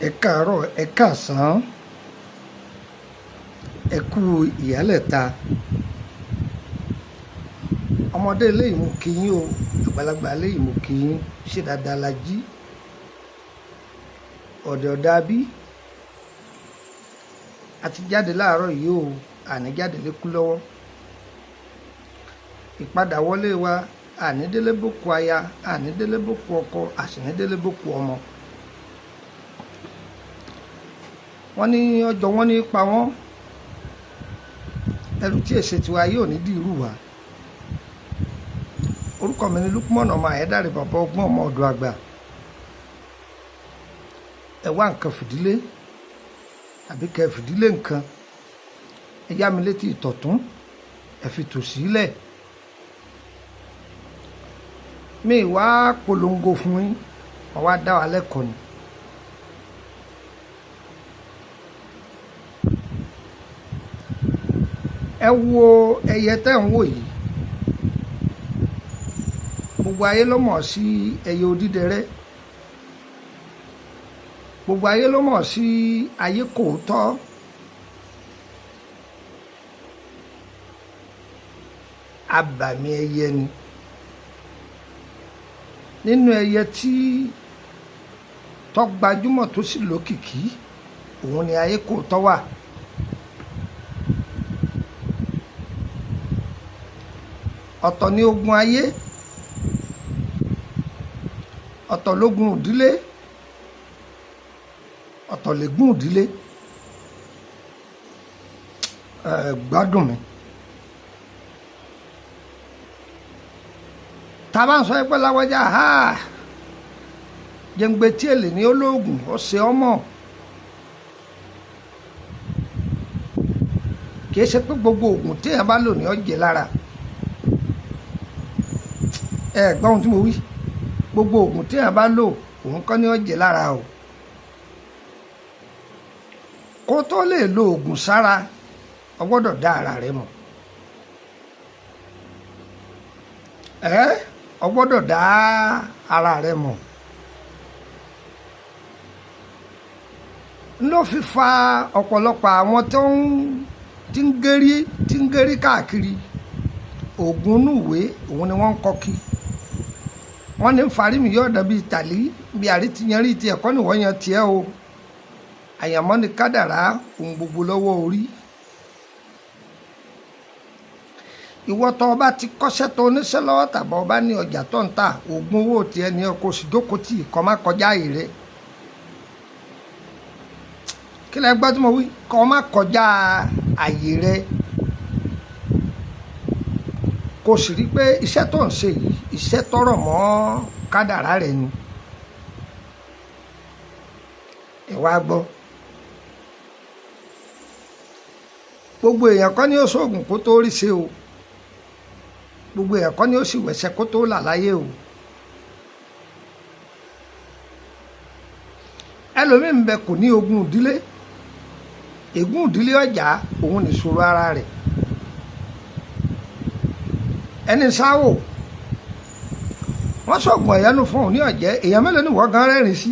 Ẹ káàárọ̀, ẹ káàsán, ẹ kú ìyálẹ̀ta. Ọmọdé eléyìí mo kí yín o, àgbàlagbà eléyìí mo kí yín. Ṣé dáadáa la jí? Ọ̀dẹ̀ ọ̀dà bí? A ti jáde láàárọ̀ yìí o, àní jáde lékú lọ́wọ́. Ìpadà wọlé wa, àní délé bókú aya, àní délé bókú ọkọ, àsìní délé bókú ọmọ. Wọ́n ní ọjọ́ wọn ní pa wọ́n, ẹrù tí èsè tiwa yóò ní dìrú wa. Orúkọ mi ni Lukman ọmọ Ayédáre, bàbá ọgbọ́n ọmọ ọ̀dọ̀ àgbà. Ẹ wá nǹkan fìdílé àbí kẹ fìdílé nǹkan, ẹ yá mi létí ìtọ̀tún, ẹ fi tò sílẹ̀. Mi wá polongo fún yín, wọ́n wá dá wa lẹ́kọ̀ọ́ ni. Ẹ wo ẹyẹ tẹ́ ń wò yìí, gbogbo ayé ló mọ̀ sí ẹyẹ odídẹrẹ́, gbogbo ayé ló mọ̀ sí ayé Kooto. Abàmì ẹyẹ ni, nínú ẹyẹ tí tó gbajúmọ̀ tó sì lókìkí, òun ni ayé Kooto wà. Ọ̀tọ̀ ni ogun ayé, ọ̀tọ̀ lógun ìdílé, ọ̀tọ̀ lègún ìdílé. Gbádùn mi. Ta bá ń sọ pé láwọ́jà jẹ́ǹgbẹ́ tí èlé ní olóògùn ó ṣe ọmọ. Kìí ṣe pé gbogbo oògùn tí èèyàn bá lò ní ọ̀jẹ̀ lára. Gbọ́ ohun tí mo wí, gbogbo oògùn tí èèyàn bá lò òun kọ́ ní ọ̀jẹ̀ lára o. Kó tó lè lo oògùn sára, o gbọ́dọ̀ dá ara rẹ mọ̀. O gbọ́dọ̀ dá ara rẹ mọ̀. Ló fi fa ọ̀pọ̀lọpọ̀ àwọn tó ti ń gérí káàkiri. Oògùn inú ìwé òun ni wọ́n ń kọ́ kí. Wọ́n ní farí mi yóò dàbí tàlí, bí àrítiyanrí ti ẹ̀kọ́ nìwọ́n yan tiẹ̀ o. Àyànmọ́ ni kádàrá, ohun gbogbo lọ́wọ́ orí. Ìwọ tó o bá ti kọ́ṣẹ́ tó oníṣẹ́ lọ́wọ́ tàbí o bá ní ọjà tó ń tà, oògùn owó tiẹ̀ ni ọkọ̀ sì jókòó tì kọ́ má kọjá àyè rẹ̀. Kí lẹ gbọ́ tí mo wí? Kọ́ má kọjá àyè rẹ̀. Kò sì rí pé iṣẹ́ tó ń ṣe yìí, iṣẹ́ tọrọ mọ́ kádàrá rẹ̀ ni. Ẹ wá gbọ́. Gbogbo èèyàn kọ́ ni ó ṣoògùn kó tó rí ṣe o. Gbogbo èèyàn kọ́ ni ó sì wẹ̀ṣẹ̀ kó tó là láyé o. Ẹlòmíì ń bẹ kò ní ogun ìdílé. Ègún ìdílé ọjà òun nìṣòro ara rẹ̀. Ẹni sáwò wọ́n ṣọ̀gbọ̀n ẹ̀yánu fún òun ní ọ̀jẹ́, èèyàn mélòó ni wọ́n gan rẹ́rìn sí.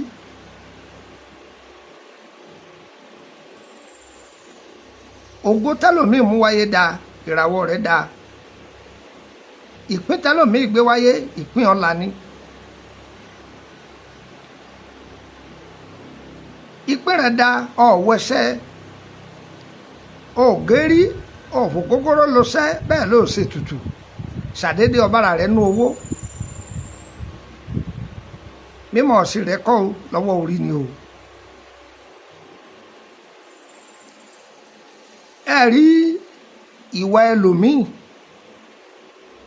Ògo tẹ́lòmíì mú wáyé dáa, ìràwọ̀ rẹ̀ dáa. Ìpín tẹ́lòmíì gbé wáyé, ìpín ọ̀la ni. Ìpín rẹ̀ dáa, ọ̀wẹ́sẹ́, ògérí, òfògógóró ló sẹ́, bẹ́ẹ̀ ló ṣe tutù. Ṣàdédé ọbára rẹ̀ nú owó. Mímọ̀ sí rẹ̀ kọ́ lọ́wọ́ orí ni o. Ẹ rí ìwà ẹlòmíì,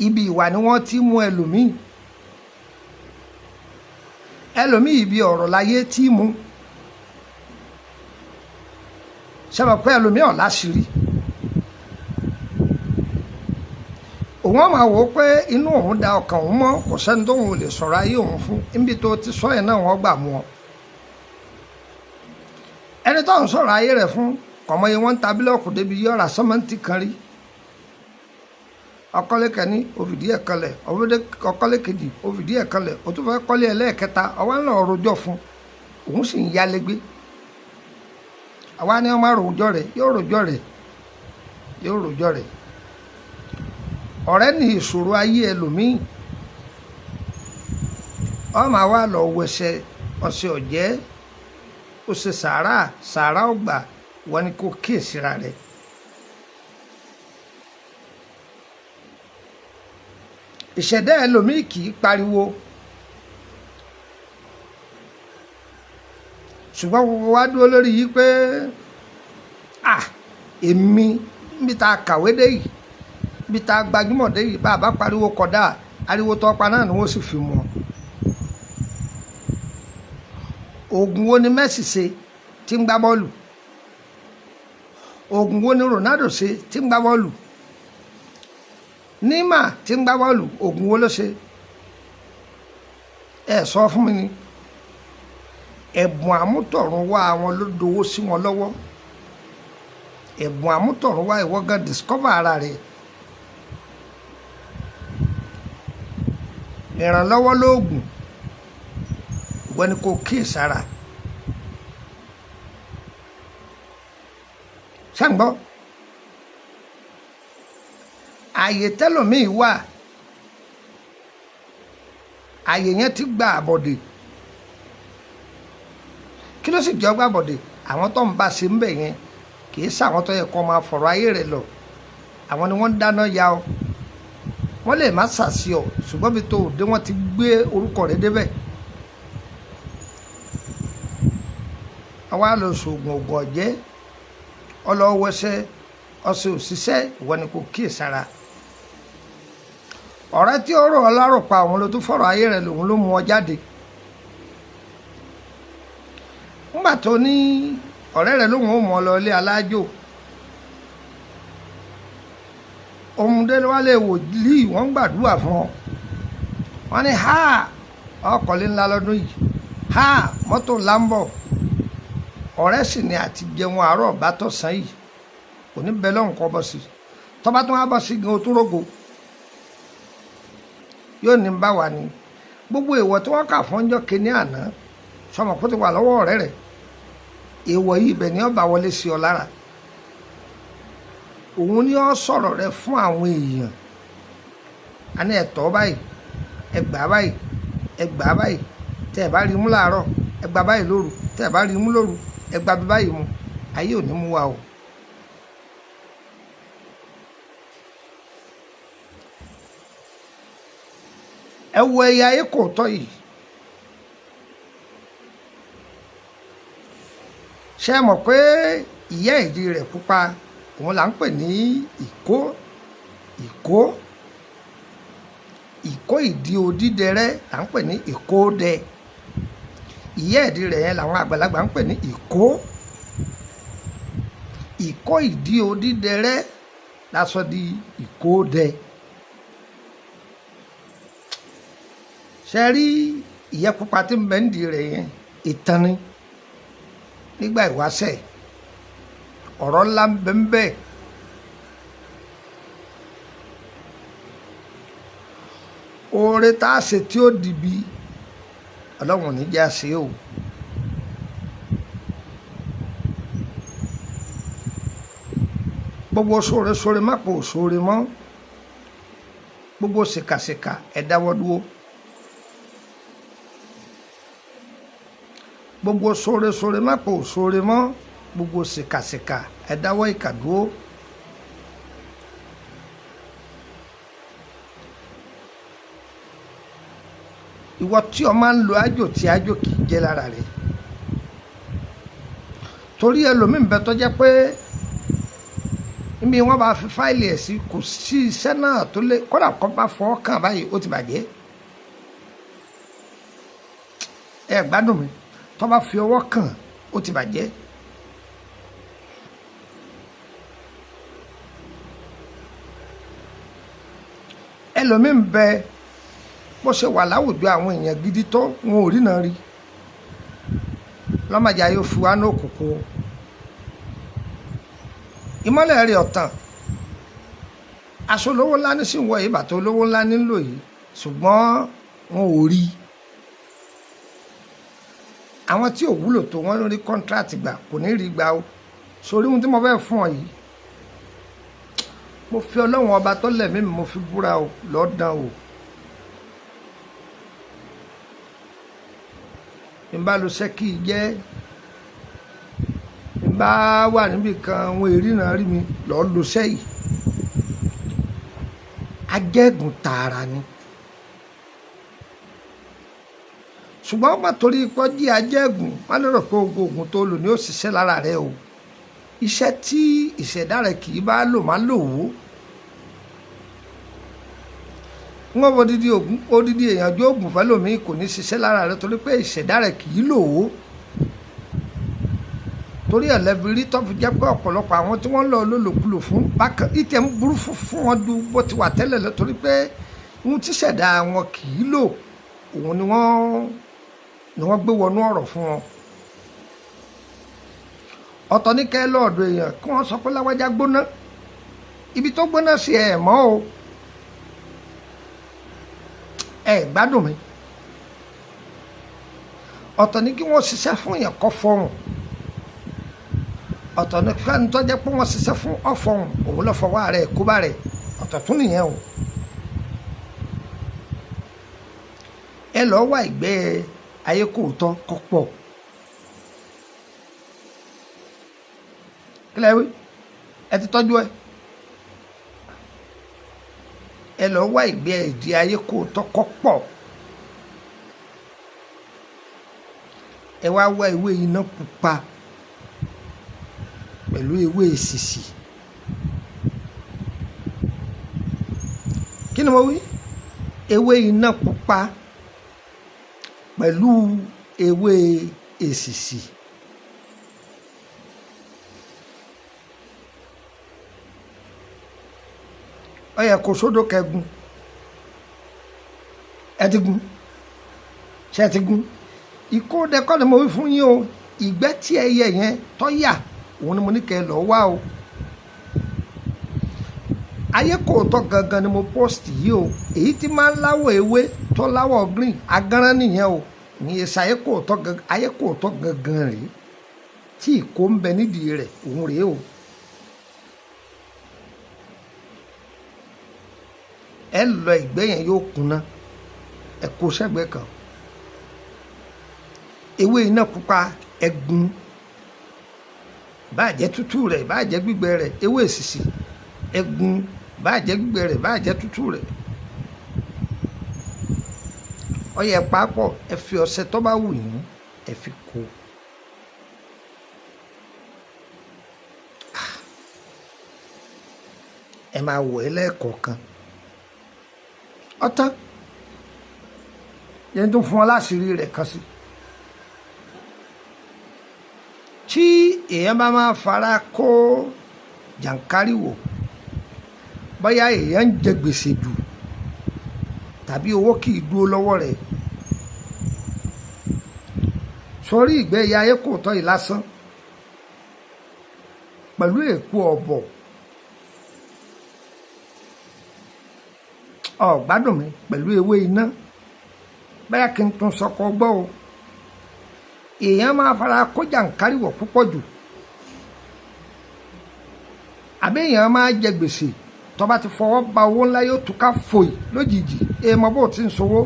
ibi ìwà ni wọ́n ti mú ẹlòmíì. Ẹlòmíì ibi ọ̀rọ̀ láyé tí mú. Ṣé mọ̀ pé ẹlòmíì ò láṣìírí? Òun máa wò ó pé inú òun da ọkàn òun mọ́, kò sẹ́ni tóun ò lè sọ̀rọ̀ ayé òun fún. Níbi tó ti sọ yẹn náà wọ́n gbà mú ọ. Ẹni tó ń sọ̀rọ̀ ayé rẹ̀ fún, kọ̀mọ́yé wọ́n ń ta bílọ̀kù débi yọ̀ọ̀rà sọ́mọ́ǹtì kan rí. Ọkọ́lé kẹ́ni òfìdí ẹ̀ kanlẹ̀, ọkọ́lé kejì òfìdí ẹ̀ kanlẹ̀, ó tún fẹ́ kọ́lé ẹlẹ́ẹ̀kẹta, ọwọ́ ńlọ rojọ́ fún, òun sì ń yálégbé. àwa ni wọ́n máa rojọ́ rẹ̀ yóò rojọ́ rẹ̀ yóò rojọ́ rẹ̀. ọ̀rẹ́ ní ìṣòro ayé ẹlòmíì ọmọ àwa lọ wẹsẹ̀ ọ̀sẹ̀ ọ̀jẹ́ ó ṣe sàárà ọgbà wọn ni kò kíyèsíra rẹ̀. ìṣẹ̀dá ẹlòmíì kì í pariwo ṣùgbọ́n gbogbo wa dúró lórí yìí pé èmi níbi tá a kàwé dé yìí níbi tá a gbajúmọ̀ dé yìí bá a bá pariwo kódà ariwo tọpa náà ni wọ́n sì fi mọ̀. oògùn wo ni Messi ṣe tí ń gbá bọ́ọ̀lù? oògùn wo ni Ronaldo ṣe tí ń gbá bọ́ọ̀lù? Neymar tí ń gbá bọ́ọ̀lù oògùn wo ló ṣe? ẹ sọ fún mi ni. ẹ̀bùn àmútọ̀run wá àwọn ló dowó sí wọn lọ́wọ́. ẹ̀bùn àmútọ̀run wá ìwọ gan discover ara rẹ̀. ìrànlọ́wọ́ lóògùn ìwọ ni kò kíyèsára. ṣàǹgbọ́ ààyè tẹ́lòmíì wà ààyè yẹn ti gba àbọ̀dè. kí ló sì jẹ́ ọgbà àbọ̀dè? àwọn tó ń bá ṣe ń bẹ̀ yẹn kì í ṣàwọn tó yẹ kó máa fọ̀rọ̀ ayé rẹ̀ lọ. àwọn ni wọ́n ń dáná ya ọ. wọ́n lè má ṣàṣì ọ ṣùgbọ́n bí tó o dé wọ́n ti gbé orúkọ rẹ̀ débẹ̀. àwa lọ sògùn ògùn ọ̀jẹ́ ọlọ́wọ́sẹ́ ọ̀sẹ̀ òṣìṣẹ́ ìwọ ni kò kíyèsára. ọ̀rẹ́ tí ó rọ̀ ọ́ lárò pa àwọn ló tún fọ̀rọ̀ ayé rẹ̀ lòun ló mú ọ jáde. nígbà tó ní ọ̀rẹ́ rẹ̀ lóun ó mọ̀ ọ́ lọ ilé alájò òmùdé wálé wòlíì wọ́n gbàdúrà fún ọ. wọ́n ní ọkọ̀lé ńlá lọ́dún yìí mọ́tò ńlá ń bọ̀. ọ̀rẹ́ sì ni àti jẹun àárọ̀ bá tọ̀sán yìí kò ní bẹ lọ́hùn kọ́ bọ́ sí tọ́ba tó wá bọ́ sí gan o tún rògo yóò ní bá wà ní gbogbo èèwọ̀ tí wọ́n kà fún ọjọ́ kìíní àná sọmọ kó ti wà lọ́wọ́ ọ̀rẹ́ rẹ̀ èèwọ̀ yìí ibẹ̀ ni ó bá wọlé sí ọ lára. òun ni ó sọ̀rọ̀ rẹ̀ fún àwọn èèyàn a ní ẹ̀tọ́ báyìí ẹgbàá báyìí ẹgbàá báyìí tẹ́ ẹ bá rí mú láàárọ̀ ẹgbàá báyìí lóru tẹ́ ẹ bá rí mú lóru ẹgbàá bí báyìí mu ayé ò ní mú wa o. ẹ wo ẹyà ayé Kooto yìí ṣé ẹ mọ̀ pé ìyá ìdí rẹ̀ pupa òun là ń pè ní ìkó ìdí odídẹrẹ́ là ń pè ní ìkódẹ. ìyá ìdí rẹ̀ yẹn làwọn àgbàlagbà ń pè ní ìkó ìdí odídẹrẹ́ la sọ di ìkódẹ. ṣe rí ìyẹ́ pupa tí ń bẹ nídìí rẹ̀ yẹn ìtàn ni nígbà ìwáṣẹ̀ ọ̀rọ̀ ńlá ń bẹ ń bẹ. oore tá a ṣe tí ó dìbì ọlọ́run níjà ṣe o. gbogbo sóore má pò sóore mọ́ gbogbo ṣèkàṣèkà ẹ dáwọ́ dúró. gbogbo sóore má pò sóore mọ́ gbogbo ṣèkàṣèkà ẹ dáwọ́ ìkà dúró. ìwọ tí o máa ń lo àjò tí àjò kì í jẹ́ lára rẹ̀ torí ẹlòmíín bẹ tó jẹ́ pé níbi wọ́n bá fi fáìlì ẹ̀ sí kò sí iṣẹ́ náà tó lé kódà kó bá fọ́ kàn báyìí ó ti bàjẹ́. ẹ gbádùn mi tó bá fi ọwọ́ kàn ó ti bàjẹ́. ẹlòmíín bẹ bó ṣe wà láwùjọ àwọn èèyàn gidi tó wọn ò rí náà rí lọ́mọdé ayé fi wá ní òkùnkùn ìmọ́lẹ̀ rẹ̀ ọ̀tàn aṣọ olówó ńlá ní sí wọ yìí bàtà olówó ńlá nílò yìí ṣùgbọ́n wọn ò rí àwọn tí ò wúlò tó wọn rí kọ́ńtrátì gbà kò ní rí gbà ó sórí ohun tí mo fẹ́ fún ọ yìí mo fi Ọlọ́run ọba tó lẹ̀mí mi mo fi búra o lọ́dàn o n bá lo ṣẹ́kì jẹ́ n bá wà níbi kan àwọn ìrìnà rí mi lọ́ọ́ lo ṣẹ́yì ajẹ́gùn tààrà ni ṣùgbọ́n wọ́n torí pé jí ajẹ́gùn wọ́n lérò pé oògùn tó lò ní ó ṣiṣẹ́ lára rẹ o iṣẹ́ tí ìṣẹ̀dá rẹ kì í bá lò má lò wó wọ́n bọ́ odidi èèyàn jó oògùn fẹ́ lòmíì kò ní ṣiṣẹ́ lára rẹ torí pé ìṣẹ̀dá rẹ kì í lò wó torí ẹ̀lẹ́bi rí tó fi jẹ́ pé ọ̀pọ̀lọpọ̀ àwọn tí wọ́n lọ lólòkulò fún bákan ìtẹ̀ ń burú fún wọn ju bó ti wà tẹ́lẹ̀ lọ torí pé ohun tí ṣẹ̀dá wọn kì í lò òun ni wọ́n gbé wọnú ọ̀rọ̀ fún wọn. ọ̀tọ̀ ní kẹ́ lọ́ọ̀dọ̀ èèyàn kí wọ́n sọ pé láwájá gbóná ibi tó gbóná sí ẹ̀ mọ́ o ẹ̀ gbádùn mi. ọ̀tọ̀ ní kí wọ́n ṣiṣẹ́ fún èèyàn kọ́ fọ́hùn ọ̀tọ̀ ní fẹ́ni tó jẹ́ pé wọ́n ṣiṣẹ́ fún ọ̀fọ̀hún òun lọ́ fọwọ́ rẹ̀ kó bá rẹ̀ ọ̀tọ̀ tún nìyẹn o. ẹ lọ́ọ́ wá ìgbẹ́ ayé Kooto kọ́ pọ̀ kílẹ̀ wí ẹ ti tọ́jú ẹ lọ́ọ́ wá ìgbẹ́ ìdí ayé Kooto kọ́ pọ̀ ẹ wá wá ìwé iná pupa pẹ̀lú ewé èsìsì kí ni mo wí ewé iná pupa pẹ̀lú ewé èsìsì ó yẹ kó sódò kẹgùn ẹ ti gùn ṣe ti gùn ìkódẹkọ ni mo wí fún yín o ìgbẹ́ tí ẹyẹ yẹn tọ́ yà òun ni mo ní kẹ́ ẹ lọ́ọ́ wá o ayé Kooto gangan ni mo post yìí o èyí tí máa ń láwọ̀ ewé tó láwọ̀ green agánrán nìyẹn o ní ẹsẹ̀ ayé Kooto gangan rèé tí ìkó ń bẹ nídìí rẹ̀ òun rèé o ẹ lọ ìgbẹ́ yẹn yóò kúnná ẹ kó sẹ́gbẹ́ kan ewé iná pupa ẹ̀gún báàjẹ́ tútù rẹ̀ báàjẹ́ gbígbẹ rẹ̀ ewé èsìsì ẹ̀gún báàjẹ́ gbígbẹ rẹ̀ báàjẹ́ tútù rẹ̀ ó yẹ papọ̀ ẹ fi ọṣẹ tó bá wù yín ẹ fi kó ẹ máa wọ̀ ẹ́ lẹ́ẹ̀kọ̀ọ̀kan ọ̀tán yẹn tó fún ọ láṣìírí rẹ̀ kan sí. tí èèyàn bá máa fara kó jàǹkáríwò bóyá èèyàn ń jẹ gbèsè jù tàbí owó kì í dúró lọ́wọ́ rẹ̀ sórí ìgbẹ́ ìyá ayé Kooto yìí lásán pẹ̀lú èpo ọ̀bọ̀ gbádùn mi pẹ̀lú ewé iná bóyá kí n tún sọkọ gbọ́ o èèyàn máa fara kó jàǹkáríwọ̀ púpọ̀ jù àbí èèyàn máa jẹ gbèsè tó bá ti fọwọ́ ba owó ńlá yóò tún ká fòì lójijì èèmọ̀ bó ti ń sowó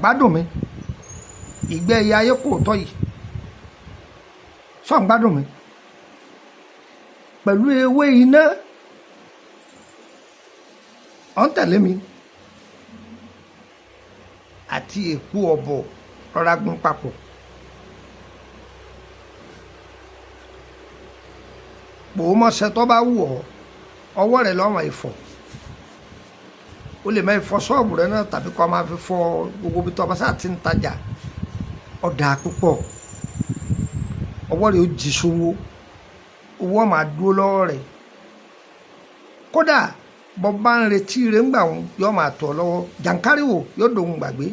gbádùn mi ìgbẹ́ ìyá ayé Kooto yìí sọ̀ ń gbádùn mi pẹ̀lú ewé iná ọ̀ ń tẹ̀lé mi àti èpo ọ̀bọ̀ rọra gún papọ̀ pòómọ́sẹ̀ tó bá wù ọ́ ọwọ́ rẹ̀ lọ́wọ́ ìfọ̀ o lè máa fọ ṣọ́ọ̀bù rẹ náà tàbí kó máa fi fọ gbogbo ibi tó bá sáà ti ń tajà ọ̀dà púpọ̀ ọwọ́ rẹ̀ ó jí sówó owó máa dúró lọ́wọ́ rẹ̀ kódà bọ́ bá ń retí rẹ̀ ńgbà wọn yóò máa tọ̀ lọ́wọ́ jàǹkáríwò yóò dòun gbàgbé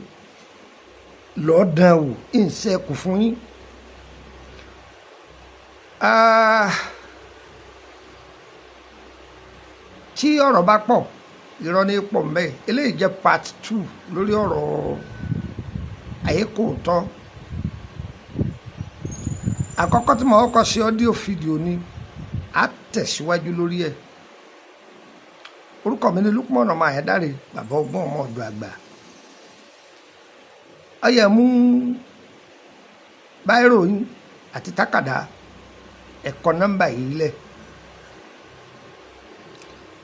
lọ́ọ́ dán wò ìǹsẹ̀ kù fún yín. tí ọ̀rọ̀ bá pọ̀ irọ́ ní pọ̀ mbẹ́ eléyìí jẹ́ part 2 lórí ọ̀rọ̀ ayé Kooto àkọ́kọ́ tí mo kọ́kọ́ ṣe ọ́díò fídíò ni á tẹ̀síwájú lórí ẹ̀. Orúkọ mi ni Lukman ọmọ Ayédáre, bàbá ọgbọ́n ọmọ ọ̀dọ̀ àgbà. Ó yẹ mú báírò yín àti tákàdá ẹ̀kọ́ nọ́mbà yìí lẹ̀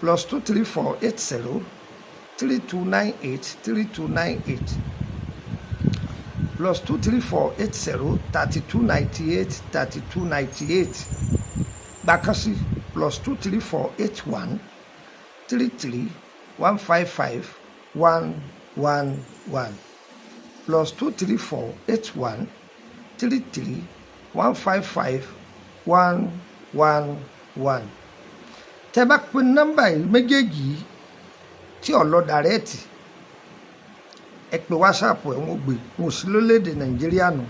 +23480 3298 3298 +23480 3298 3298 gbàkásí +23481 33 155 111 +23481 33 155 111. Tẹ́ bá pè nọ́mbà yìí méjèèjì tí ó lọ dàrẹ́ẹ̀tì, ẹ pè wásaàpù ẹ̀ wọ́n gbé wọn sí lórílẹ̀‐èdè Nàìjíríà nù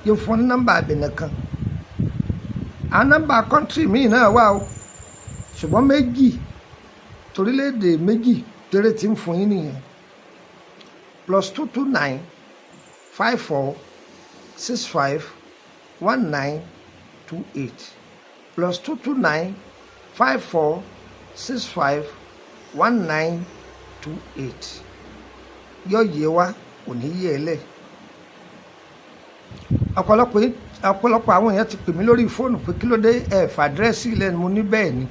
yóò fún nọ́mbà àbẹ̀nẹ̀ kan. Àwọn nọ́mbà kọ́ńtírì míì náà wà o, ṣùgbọ́n méjì torílẹ̀‐èdè méjì tẹ́rẹ̀ tí ń fún yín nìyẹn. +229 54 65 1928 +229 54 65 1928. Yóò yé wa kò ní yé ẹ lẹ̀. Ọ̀pọ̀lọpọ̀ àwọn èèyàn ti pè mí lórí fóònù pé kí ló dé ẹ fàdírẹ́sì ilẹ̀ ni mo ní bẹ́ẹ̀ ni.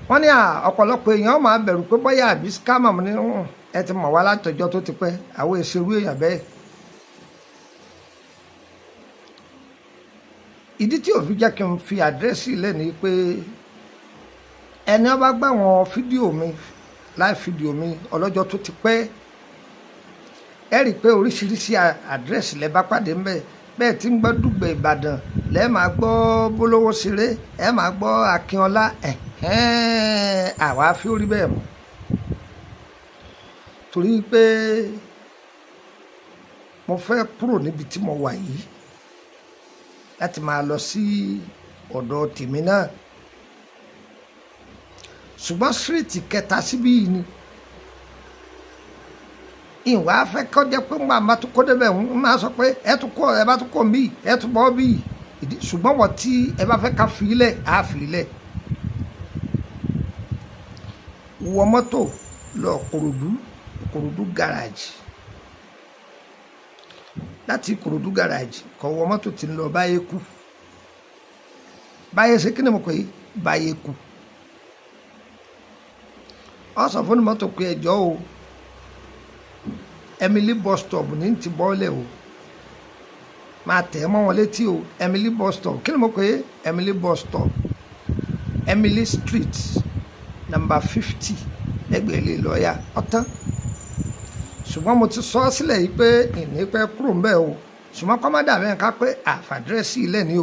Wọ́n ní ọ̀pọ̀lọpọ̀ èèyàn máa bẹ̀rù pé bóyá àbí scammer ní ẹ ti mọ̀ wá látọjọ́ tó ti pẹ́, àwọn ìṣerú èèyàn bẹ́ẹ̀. Ìdí tí ò fi jẹ́ kí n fi àdírẹ́sì ilẹ̀ ni pé ẹni ó bá gbà wọn fídíò mi láì fídíò mi ọlọ́jọ́ tó ti pẹ́, ẹ rí i pé oríṣiríṣi àdírẹ́sì lẹ bá pàdé ńbẹ̀. Bẹ́ẹ̀ tí ń gbọ́ Dùgbẹ̀ Ìbàdàn lẹ́ẹ̀ máa gbọ́ Bólówó Ṣeré, ẹ máa gbọ́ Akínọlá, àwa fi orí bẹ́ẹ̀ mọ́. Torí pé mo fẹ́ kúrò níbi tí mo wà yìí láti máa lọ sí ọ̀dọ̀ tèmi náà. Ṣùgbọ́n síríìtì kẹta síbí yìí ni ìwà afẹ́ kọ́ jẹ́ pé ńgbà máa tún kó débẹ̀ ń máa sọ pé ẹ bá tún kọ́ mí ẹ tún bọ́ bí. Ṣùgbọ́n wọ́n tí ẹ bá fẹ́ ká fi ilẹ̀ á fi ilẹ̀. Wọ mọ́tò lọ Ìkòròdú garage. Láti Ìkòròdú garage kọ́ wọ mọ́tò tí ń lọ Báyékú. Báyé ṣe kí ni mo pè é Báyékú. Ọ sọ fún mọ́tò pé ẹjọ́ o Emily bus stop ní ti bọ́ọ̀lẹ̀ o, máa tẹ̀ mọ́ wọn létí o. Emily bus stop kí ni mo pè é Emily bus stop Emily street number 50 ẹgbẹ́ ilé lọ́ọ̀yà ọ̀tán. Ṣùgbọ́n mo ti sọ ọ́ sílẹ̀ yìí pé ìní pẹ́ kúrò ńbẹ̀ o, ṣùgbọ́n kọ́ má dàbí ẹ̀ka pé àfàdírẹ́sì ilẹ̀ ni o.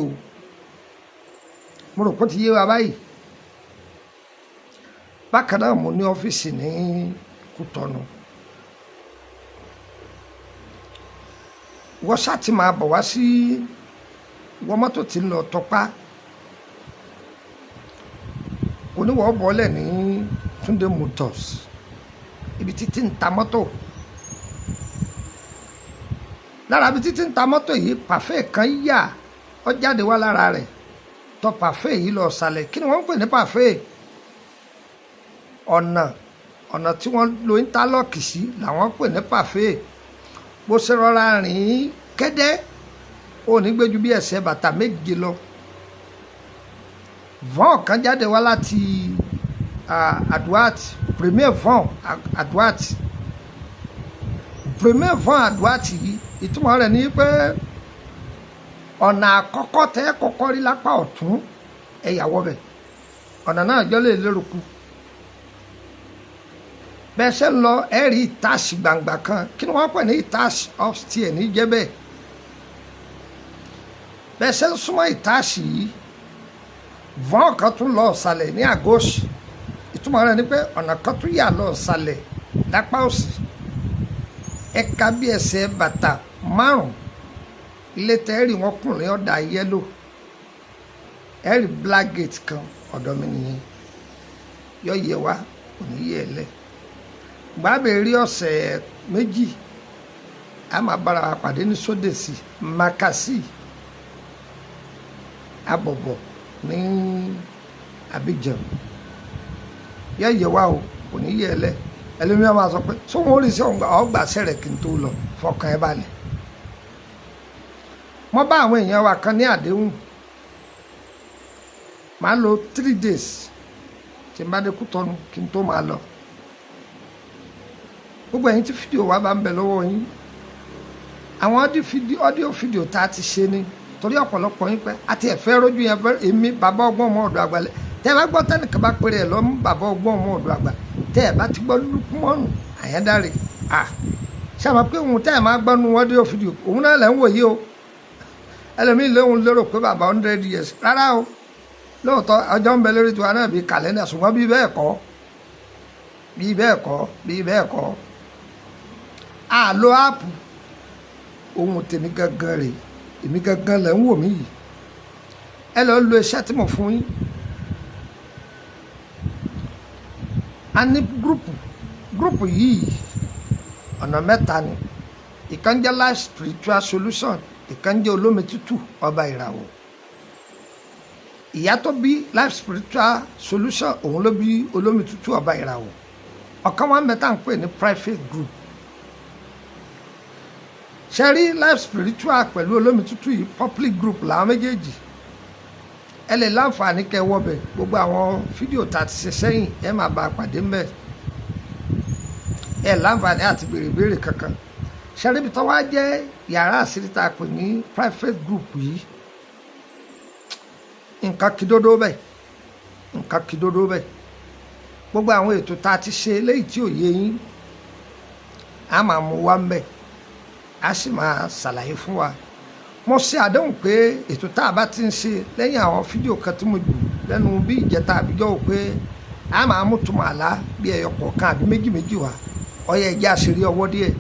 Mo rò pé ó ti yé wa báyìí. Bákan náà mo ní ọ́fíìsì ní Kútọ́nù. Wọ́n ṣáà ti máa bọ̀ wá sí wọ́n mọ́tò tí ń lọ Tọ́pá. Oníwọ̀ bọ́ọ̀lẹ̀ ní Túndé Motors ibi títí ń ta mọ́tò. Lára ibi títí ń ta mọ́tò yìí pàfẹ́ kan yà ó jáde wá lára rẹ̀ tọ́ pàfẹ́ yìí lọ sàlẹ̀. Kí ni wọ́n ń pè ní pàfẹ́? Ọ̀nà tí wọ́n lo íńtálọ́ọ̀kì sí làwọn ń pè ní pàfẹ́. Bó ṣe rọra rìn kẹ́dẹ́ ó ní gbé ju bí ẹsẹ̀ bàtà méje lọ. Vọ́n kan jáde wá láti Aduat Premier Vọ́n Aduat Premier Vọ́n Aduat yìí ìtumọ̀ rẹ̀ ní pé ọ̀nà àkọ́kọ́ tẹ́ kọ́kọ́ rí lápá ọ̀tún ẹ̀yàwó bẹ̀. Ọ̀nà náà jọ lè lérò kù. Bẹ́ẹ̀ ṣe ń lọ ẹ rí ìtaṣì gbangba kan. Kí ni wọ́n pè ní ìtaṣì? Upstairs ní jẹ́ bẹ́ẹ̀. Bẹ́ẹ̀ ṣe ń súnmọ́ ìtaṣì yìí vọ́n kan tún lọ ọ̀sàlẹ̀ ní àgọ́sì. Ìtumọ̀ rẹ̀ ni pé ọ̀nà kan tún yà lọ ọ̀sàlẹ̀ lápá òsì. Ẹ̀ka bí ẹsẹ̀ bàtà 5 ilé tẹ́rì wọn kùnrin ọ̀dà yẹ́lò. Ẹ̀rì black gate kan ọ̀dọ̀ mi nìyẹn. Yọ yẹ wá kò ní yẹ ẹ lẹ̀. Gbàgbé rí ọ̀sẹ̀ méjì a máa bára wa pàdé ní sódèsì makasi abọ̀bọ̀ ní Abidjan yẹ wá o kò ní yẹ ẹlẹ́ ẹlẹ́mìíràn máa sọ pé sóhun orí sí ọgbà sẹ̀rẹ̀ kí n tó lọ fọkàn ẹ balẹ̀. mo bá àwọn èèyàn wa kan ní àdéhùn máa lo 3 days tí n bá dé Kútọ́nù kí n tó máa lọ. gbogbo ẹ̀yin tí fídíò wa bá ń bẹ lọ́wọ́ yín àwọn ọ́díò fídíò tá a ti ṣe ni torí ọ̀pọ̀lọpọ̀ yín pé àti ẹ̀fẹ́ rójú yẹn fẹ́ èmi bàbá ọgbọ́n ọmọ ọ̀dọ̀ àgbà tẹ́ ẹ bá gbọ́ tẹ́nìkan bá pèrè ẹ̀ lọ́mú bàbá ọgbọ́n ọmọ ọ̀dọ̀ àgbà tẹ́ ẹ bá ti gbọ́ Lúkúmọ́nù Àyándárè ṣàmọ́ pé òun tẹ́ ẹ máa gbọ́ nu ọ́díò fídíò òun náà lẹ́ ń wòye o ẹlòmíín lóhun lérò pé bàbá 100 years rárá o lóòótọ́ ọjọ́ ń bẹ lórí tiwa náà bíi kàlẹ́ndà ṣùgbọ́n bíi bẹ́ẹ̀ kọ́ àlọ́ áàpù ohun tèmi gangan rèé èmi gangan lẹ̀ ń wò mí yìí ẹ lọ́ọ́ lo iṣẹ́ tí mo fún yín. a ní gúrùpù yìí ọ̀nà mẹ́ta ni ìkan jẹ́ life spiritual solution ìkan jẹ́ olómi tútù ọba ìràwọ̀. ìyá tó bí life spiritual solution òun ló bí olómi tútù ọba ìràwọ̀ ọ̀kan wọn mẹ́ta ń pè ní private group. ṣe rí life spiritual pẹ̀lú olómi tútù yìí public group làwọn méjèèjì ẹ lè láǹfààní kẹ́ wọbẹ̀ gbogbo àwọn fídíò tá a ti ṣe sẹ́yìn ẹ máa bá a pàdé ńbẹ̀ ẹ láǹfààní àti béèrè kankan ṣe rí ibi tó wá jẹ́ yàrá àṣírí tá a pè ní private group yìí nǹkan kìdódó bẹ́ẹ̀ gbogbo àwọn ètò tá a ti ṣe léyìí tí ò yé yín a máa mú wá ńbẹ̀ a sì máa ṣàlàyé fún wa. mo ṣe àdéhùn pé ètò tá a bá ti ń ṣe lẹ́yìn àwọn fídíò kan tí mo jù lẹ́nu bí ìjẹta àbíjọ́ ò pé a máa mú túmọ̀ àlá bí ẹyọ kọ̀ọ̀kan àbí méjì wá ọyẹ ẹ̀jẹ̀ àṣírí ọwọ́ díẹ̀.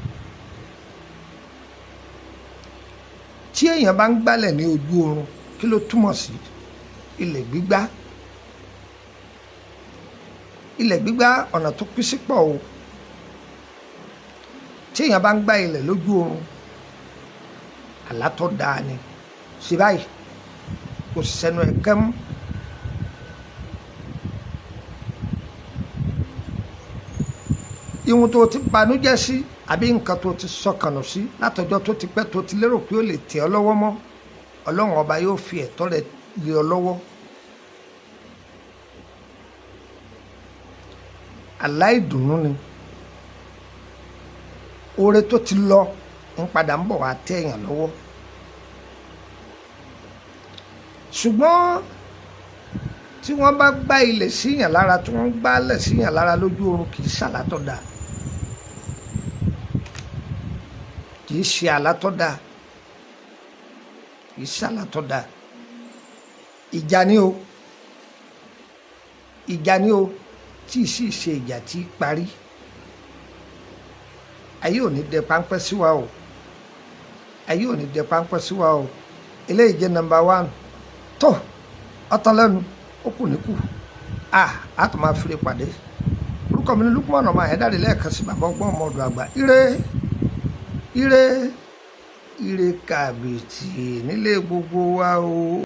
tí èèyàn bá ń gbálẹ̀ ní ojú oorun kí ló túmọ̀ sí? ilẹ̀ gbígbá ọ̀nà tó pín sí pọ̀ o. tí èèyàn bá ń gbá ilẹ̀ lójú oorun àlá tó dáa ni sí báyìí kò sì sẹ́nu ẹ̀ kẹ́mú. ihun tó ti banújẹ́ sí àbí nǹkan tó ti sọkànnù sí látọjọ́ tó ti pẹ́ tó ti lérò pé ó lè tẹ̀ ọ́ lọ́wọ́ mọ́ ọlọ́run ọba yóò fi ẹ̀tọ́ rẹ̀ lé ọ lọ́wọ́. àlá ìdùnnú ni oore tó ti lọ ń padà ń bọ̀ wá tẹ́ èèyàn lọ́wọ́. ṣùgbọ́n tí wọ́n bá gbá ilẹ̀ síyàn lára tí wọ́n gbálẹ̀ síyàn lára lójú oorun kì í ṣàlátọ̀ dáa kì í ṣe àlátọ̀ dáa kì í ṣàlátọ̀ dáa. ìjà ni o tí ì sì ṣe ìjà tí parí. ayé ò ní dẹ páńpẹ́ sí wa o eléyìí jẹ́ number 1 tó ọtán lẹ́nu ó kù níkù a tó máa fìrè pàdé. orúkọ mi ní Lúkúmọ́nù ọmọ Àyándárè lẹ́ẹ̀kan sí bàbá ọgbọ́n ọmọ ọ̀dọ̀ àgbà. ire kàbìtì nílé gbogbo wa o.